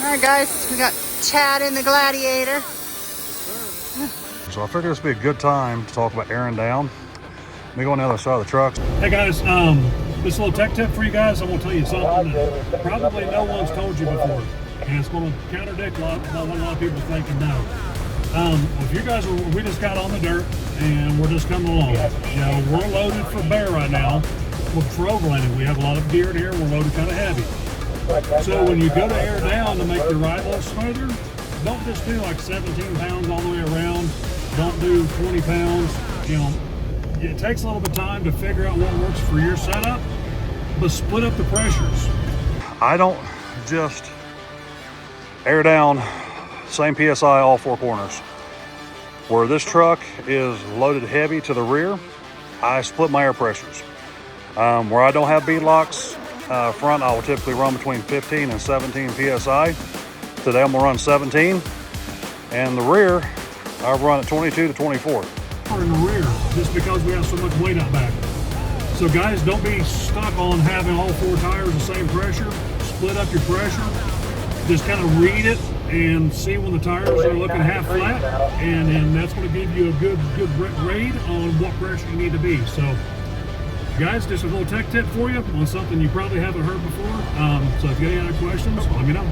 All right, guys, we got Chad in the Gladiator. So I figured this would be a good time to talk about airing down. Let me go on the other side of the truck. Hey guys, this little tech tip for you guys. I'm gonna tell you something that probably no one's told you before, and it's gonna contradict what a lot of people think and know. If you guys we just got on the dirt and we're just coming along. You know, we're loaded for bear right now. For overlanding, we have a lot of gear here. We're loaded kind of heavy. So when you go to air down to make your ride a little smoother, don't just do like 17 pounds all the way around. Don't do 20 pounds. You know, it takes a little bit of time to figure out what works for your setup, but split up the pressures. I don't just air down same PSI all four corners. Where this truck is loaded heavy to the rear, I split my air pressures. Where I don't have bead locks front, I will typically run between 15 and 17 PSI. Today I'm gonna run 17, and the rear, I run at 22 to 24. In the rear, just because we have so much weight out back. So guys, don't be stuck on having all four tires the same pressure. Split up your pressure. Just kind of read it and see when the tires are looking half flat, and that's going to give you a good read on what pressure you need to be. So guys, just a little tech tip for you on something you probably haven't heard before. So if you got any other questions, let me know.